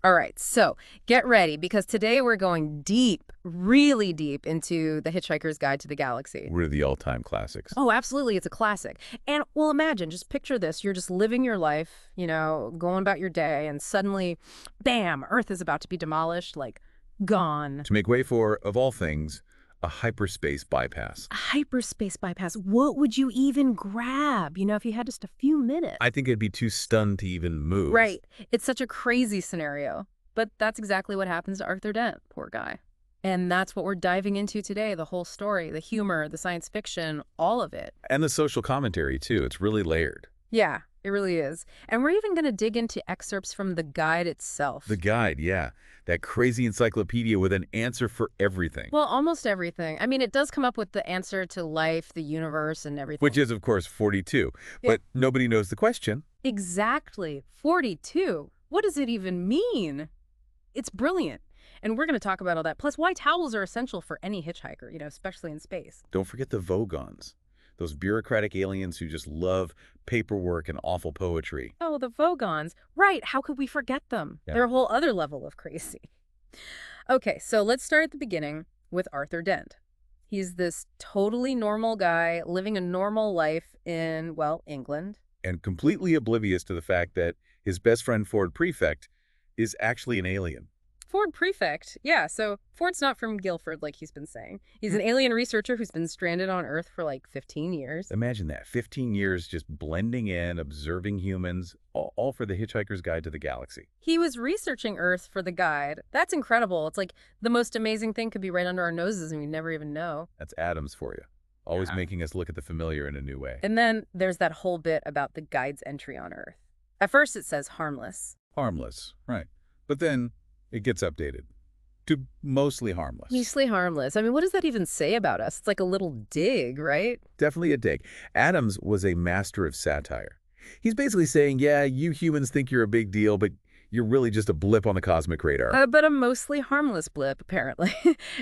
All right, so get ready because today we're going deep, really deep into The Hitchhiker's Guide to the Galaxy. What are the all-time classics? Oh, absolutely, it's a classic. And, well, imagine, just picture this. You're just living your life, going about your day, and suddenly, bam, Earth is about to be demolished, like, gone. To make way for, of all things, a hyperspace bypass. A hyperspace bypass. What would you even grab, if you had just a few minutes? I think I'd be too stunned to even move. Right. It's such a crazy scenario. But that's exactly what happens to Arthur Dent, poor guy. And that's what we're diving into today, the whole story, the humor, the science fiction, all of it. And the social commentary, too. It's really layered. Yeah, it really is. And we're even going to dig into excerpts from the guide itself. The guide, yeah. That crazy encyclopedia with an answer for everything. Well, almost everything. I mean, it does come up with the answer to life, the universe, and everything. Which is, of course, 42. Yeah. But nobody knows the question. Exactly. 42. What does it even mean? It's brilliant. And we're going to talk about all that. Plus, why towels are essential for any hitchhiker, especially in space. Don't forget the Vogons. Those bureaucratic aliens who just love paperwork and awful poetry. Oh, the Vogons. Right. How could we forget them? Yeah. They're a whole other level of crazy. Okay, so let's start at the beginning with Arthur Dent. He's this totally normal guy living a normal life in, well, England. And completely oblivious to the fact that his best friend Ford Prefect is actually an alien. Ford Prefect. Yeah, so Ford's not from Guilford, like he's been saying. He's an alien researcher who's been stranded on Earth for like 15 years. Imagine that, 15 years just blending in, observing humans, all for the Hitchhiker's Guide to the Galaxy. He was researching Earth for the guide. That's incredible. It's like the most amazing thing could be right under our noses and we never even know. That's Adams for you, always making us look at the familiar in a new way. And then there's that whole bit about the guide's entry on Earth. At first it says harmless. Harmless, right. But then it gets updated to mostly harmless. Mostly harmless. I mean, what does that even say about us? It's like a little dig, right? Definitely a dig. Adams was a master of satire. He's basically saying, yeah, you humans think you're a big deal, but you're really just a blip on the cosmic radar. But a mostly harmless blip, apparently.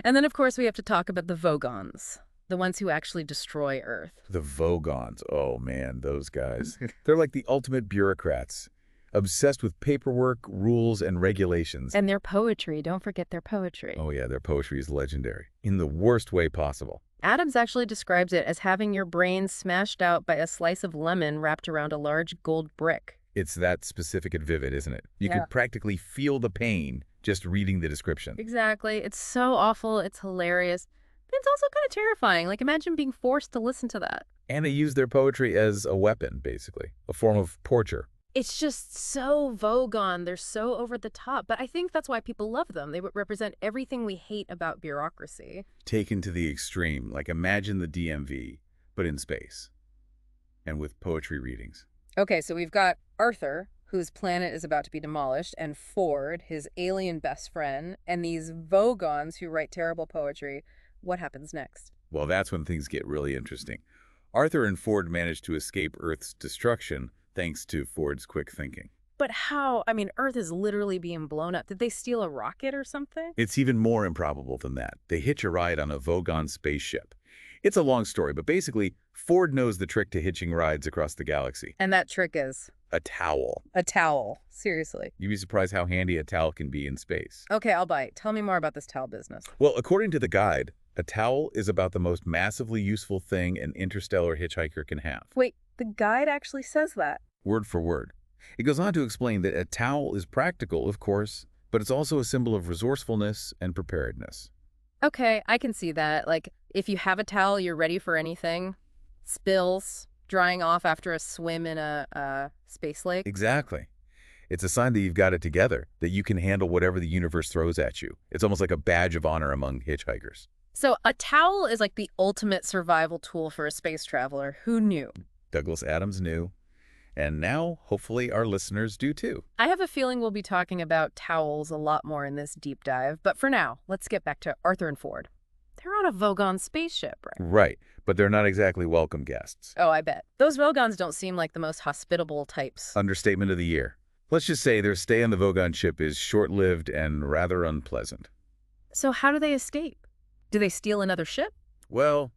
And then, of course, we have to talk about the Vogons, the ones who actually destroy Earth. The Vogons. Oh, man, those guys. They're like the ultimate bureaucrats, obsessed with paperwork, rules, and regulations. And their poetry. Don't forget their poetry. Oh, yeah, their poetry is legendary, in the worst way possible. Adams actually describes it as having your brain smashed out by a slice of lemon wrapped around a large gold brick. It's that specific and vivid, isn't it? You Yeah. could practically feel the pain just reading the description. Exactly. It's so awful. It's hilarious. But it's also kind of terrifying. Like, imagine being forced to listen to that. And they use their poetry as a weapon, basically, a form of torture. It's just so Vogon. They're so over the top. But I think that's why people love them. They represent everything we hate about bureaucracy. Taken to the extreme, like imagine the DMV, but in space. And with poetry readings. Okay, so we've got Arthur, whose planet is about to be demolished, and Ford, his alien best friend, and these Vogons who write terrible poetry. What happens next? Well, that's when things get really interesting. Arthur and Ford manage to escape Earth's destruction thanks to Ford's quick thinking. But how? I mean, Earth is literally being blown up. Did they steal a rocket or something? It's even more improbable than that. They hitch a ride on a Vogon spaceship. It's a long story, but basically, Ford knows the trick to hitching rides across the galaxy. And that trick is? A towel. A towel. Seriously. You'd be surprised how handy a towel can be in space. Okay, I'll bite. Tell me more about this towel business. Well, according to the guide, a towel is about the most massively useful thing an interstellar hitchhiker can have. Wait, the guide actually says that? Word for word. It goes on to explain that a towel is practical, of course, but it's also a symbol of resourcefulness and preparedness. Okay, I can see that. Like, if you have a towel, you're ready for anything. Spills, drying off after a swim in a space lake. Exactly. It's a sign that you've got it together, that you can handle whatever the universe throws at you. It's almost like a badge of honor among hitchhikers. So a towel is like the ultimate survival tool for a space traveler. Who knew? Douglas Adams knew. And now, hopefully, our listeners do too. I have a feeling we'll be talking about towels a lot more in this deep dive. But for now, let's get back to Arthur and Ford. They're on a Vogon spaceship, right? Right, but they're not exactly welcome guests. Oh, I bet. Those Vogons don't seem like the most hospitable types. Understatement of the year. Let's just say their stay on the Vogon ship is short-lived and rather unpleasant. So how do they escape? Do they steal another ship? Well,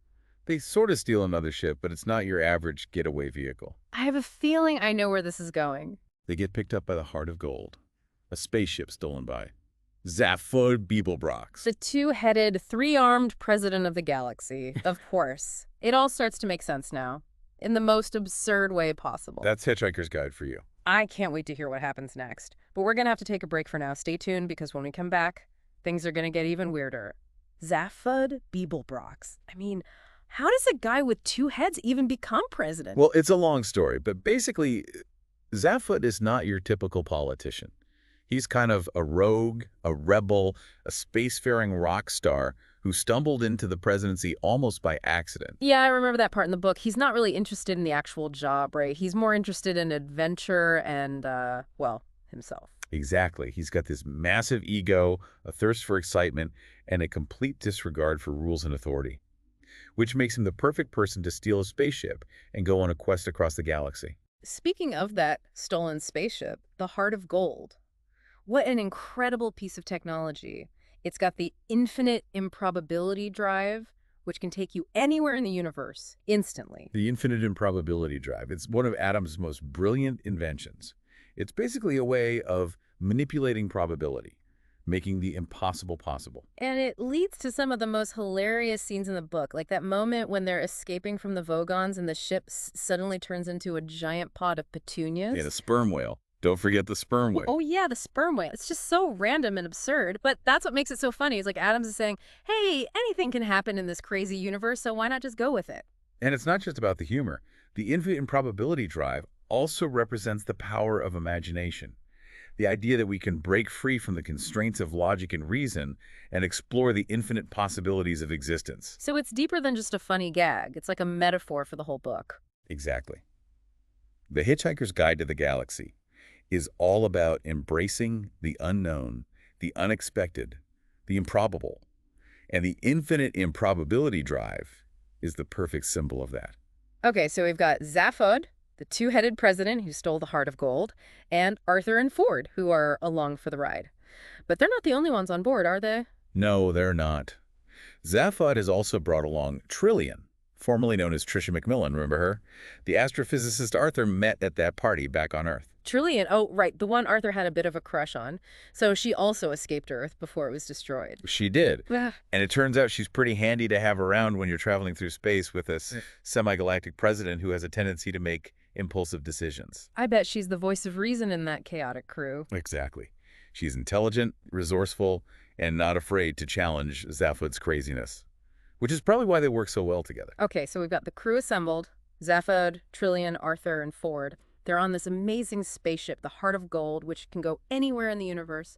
they sort of steal another ship, but it's not your average getaway vehicle. I have a feeling I know where this is going. They get picked up by the Heart of Gold, A spaceship stolen by Zaphod Beeblebrox. The two-headed, three-armed president of the galaxy. Of course. It all starts to make sense now, in the most absurd way possible. That's Hitchhiker's Guide for you. I can't wait to hear what happens next. But we're going to have to take a break for now. Stay tuned, because when we come back, things are going to get even weirder. Zaphod Beeblebrox. I mean, how does a guy with two heads even become president? Well, it's a long story, but basically, Zaphod is not your typical politician. He's kind of a rogue, a rebel, a spacefaring rock star who stumbled into the presidency almost by accident. Yeah, I remember that part in the book. He's not really interested in the actual job, right? He's more interested in adventure and, well, himself. Exactly. He's got this massive ego, a thirst for excitement, and a complete disregard for rules and authority, which makes him the perfect person to steal a spaceship and go on a quest across the galaxy. Speaking of that stolen spaceship, the Heart of Gold. What an incredible piece of technology. It's got the infinite improbability drive, which can take you anywhere in the universe instantly. The infinite improbability drive. It's one of Adam's most brilliant inventions. It's basically a way of manipulating probability, making the impossible possible. And it leads to some of the most hilarious scenes in the book, like that moment when they're escaping from the Vogons and the ship suddenly turns into a giant pod of petunias. Yeah, the sperm whale. Don't forget the sperm whale. Oh, yeah, the sperm whale. It's just so random and absurd, but that's what makes it so funny. It's like Adams is saying, hey, anything can happen in this crazy universe, so why not just go with it? And it's not just about the humor. The infinite improbability drive also represents the power of imagination. The idea that we can break free from the constraints of logic and reason and explore the infinite possibilities of existence. So it's deeper than just a funny gag. It's like a metaphor for the whole book. Exactly. The Hitchhiker's Guide to the Galaxy is all about embracing the unknown, the unexpected, the improbable. And the infinite improbability drive is the perfect symbol of that. Okay, so we've got Zaphod, the two-headed president who stole the Heart of Gold, and Arthur and Ford, who are along for the ride. But they're not the only ones on board, are they? No, they're not. Zaphod has also brought along Trillian, formerly known as Tricia McMillan, remember her? The astrophysicist Arthur met at that party back on Earth. Trillian, oh, right, the one Arthur had a bit of a crush on. So she also escaped Earth before it was destroyed. She did. Ah. And it turns out she's pretty handy to have around when you're traveling through space with a semi-galactic president who has a tendency to make impulsive decisions. I bet she's the voice of reason in that chaotic crew. Exactly. She's intelligent, resourceful, and not afraid to challenge Zaphod's craziness, which is probably why they work so well together. Okay, so we've got the crew assembled, Zaphod, Trillian, Arthur, and Ford. They're on this amazing spaceship, the Heart of Gold, which can go anywhere in the universe.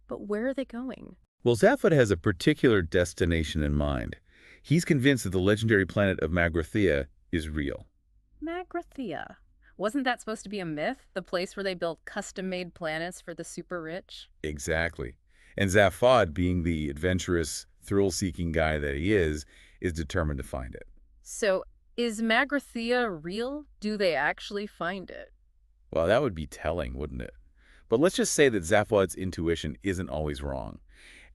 But where are they going? Well, Zaphod has a particular destination in mind. He's convinced that the legendary planet of Magrathea is real. Magrathea. Wasn't that supposed to be a myth? The place where they built custom-made planets for the super rich? Exactly. And Zaphod, being the adventurous, thrill-seeking guy that he is determined to find it. So, is Magrathea real? Do they actually find it? Well, that would be telling, wouldn't it? But let's just say that Zaphod's intuition isn't always wrong,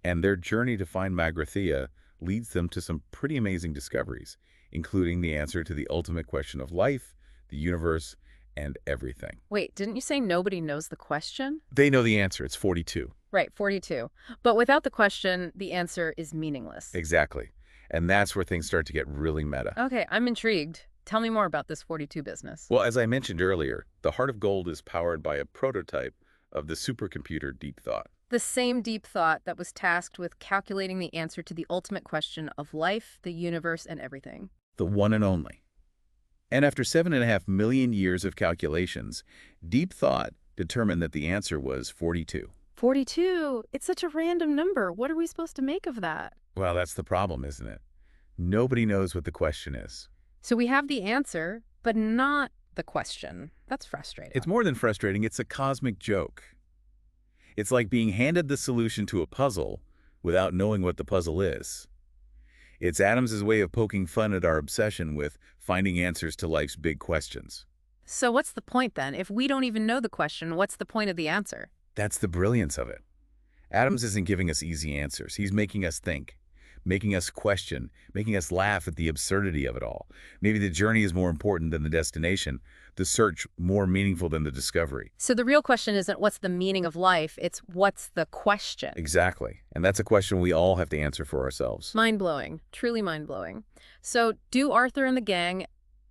and their journey to find Magrathea leads them to some pretty amazing discoveries, including the answer to the ultimate question of life, the universe, and everything. Wait, didn't you say nobody knows the question? They know the answer. It's 42. Right, 42. But without the question, the answer is meaningless. Exactly. And that's where things start to get really meta. Okay, I'm intrigued. Tell me more about this 42 business. Well, as I mentioned earlier, the Heart of Gold is powered by a prototype of the supercomputer Deep Thought. The same deep thought that was tasked with calculating the answer to the ultimate question of life, the universe, and everything. The one and only. And after 7.5 million years of calculations, Deep Thought determined that the answer was 42. 42? It's such a random number. What are we supposed to make of that? Well, that's the problem, isn't it? Nobody knows what the question is. So we have the answer, but not the question. That's frustrating. It's more than frustrating. It's a cosmic joke. It's like being handed the solution to a puzzle without knowing what the puzzle is. It's Adams's way of poking fun at our obsession with finding answers to life's big questions. So what's the point then? If we don't even know the question, what's the point of the answer? That's the brilliance of it. Adams isn't giving us easy answers. He's making us think, making us question, making us laugh at the absurdity of it all. Maybe the journey is more important than the destination, the search more meaningful than the discovery. So the real question isn't what's the meaning of life, it's what's the question. Exactly. And that's a question we all have to answer for ourselves. Mind-blowing, truly mind-blowing. So do Arthur and the gang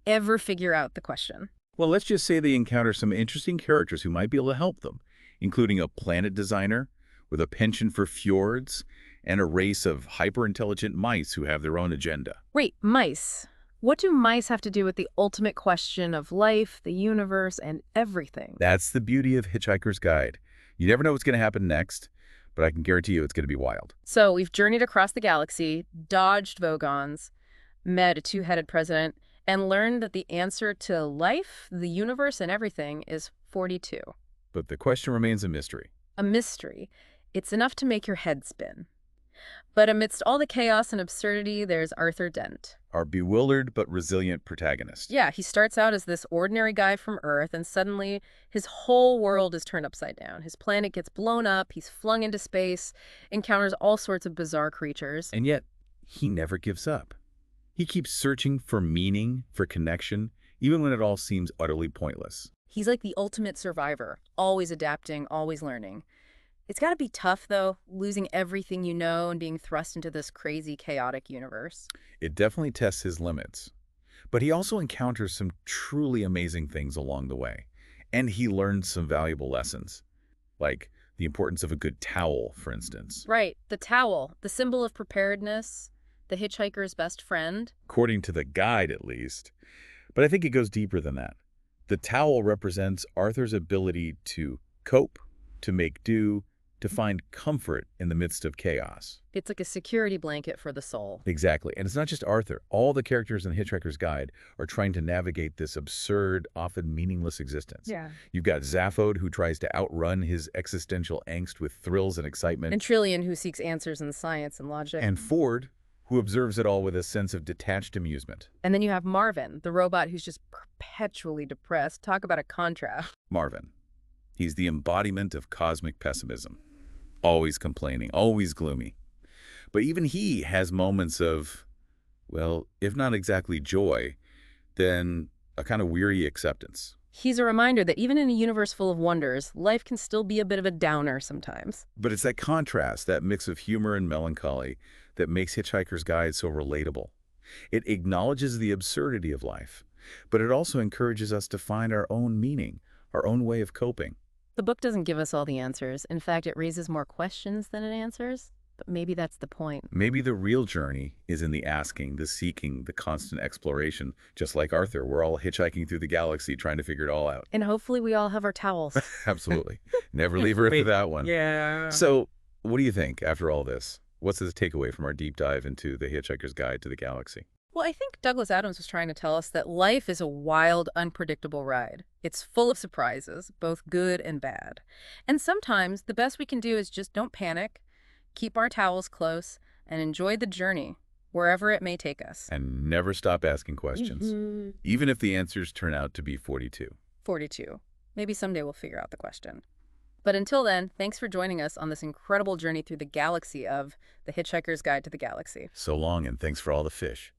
ever figure out the question? Well, let's just say they encounter some interesting characters who might be able to help them, including a planet designer with a penchant for fjords and a race of hyper-intelligent mice who have their own agenda. Wait, mice. What do mice have to do with the ultimate question of life, the universe, and everything? That's the beauty of Hitchhiker's Guide. You never know what's going to happen next, but I can guarantee you it's going to be wild. So we've journeyed across the galaxy, dodged Vogons, met a two-headed president, and learned that the answer to life, the universe, and everything is 42. But the question remains a mystery. A mystery. It's enough to make your head spin. But amidst all the chaos and absurdity, there's Arthur Dent. Our bewildered but resilient protagonist. Yeah, he starts out as this ordinary guy from Earth, and suddenly his whole world is turned upside down. His planet gets blown up, he's flung into space, encounters all sorts of bizarre creatures. And yet, he never gives up. He keeps searching for meaning, for connection, even when it all seems utterly pointless. He's like the ultimate survivor, always adapting, always learning. It's got to be tough, though, losing everything you know and being thrust into this crazy, chaotic universe. It definitely tests his limits. But he also encounters some truly amazing things along the way. And he learns some valuable lessons, like the importance of a good towel, for instance. Right, the towel, the symbol of preparedness, the hitchhiker's best friend. According to the guide, at least. But I think it goes deeper than that. The towel represents Arthur's ability to cope, to make do, to find comfort in the midst of chaos. It's like a security blanket for the soul. Exactly. And it's not just Arthur. All the characters in Hitchhiker's Guide are trying to navigate this absurd, often meaningless existence. Yeah. You've got Zaphod, who tries to outrun his existential angst with thrills and excitement. And Trillian, who seeks answers in science and logic. And Ford, who observes it all with a sense of detached amusement. And then you have Marvin, the robot who's just perpetually depressed. Talk about a contrast. Marvin. He's the embodiment of cosmic pessimism. Always complaining, always gloomy. But even he has moments of, well, if not exactly joy, then a kind of weary acceptance. He's a reminder that even in a universe full of wonders, life can still be a bit of a downer sometimes. But it's that contrast, that mix of humor and melancholy, that makes Hitchhiker's Guide so relatable. It acknowledges the absurdity of life, but it also encourages us to find our own meaning, our own way of coping. The book doesn't give us all the answers. In fact, it raises more questions than it answers. But maybe that's the point. Maybe the real journey is in the asking, the seeking, the constant exploration. Just like Arthur, we're all hitchhiking through the galaxy trying to figure it all out. And hopefully we all have our towels. Absolutely. Never leave Earth without one. Yeah. So, what do you think after all this? What's the takeaway from our deep dive into the Hitchhiker's Guide to the Galaxy? Well, I think Douglas Adams was trying to tell us that life is a wild, unpredictable ride. It's full of surprises, both good and bad. And sometimes the best we can do is just don't panic, keep our towels close, and enjoy the journey, wherever it may take us. And never stop asking questions, even if the answers turn out to be 42. 42. Maybe someday we'll figure out the question. But until then, thanks for joining us on this incredible journey through the galaxy of The Hitchhiker's Guide to the Galaxy. So long, and thanks for all the fish.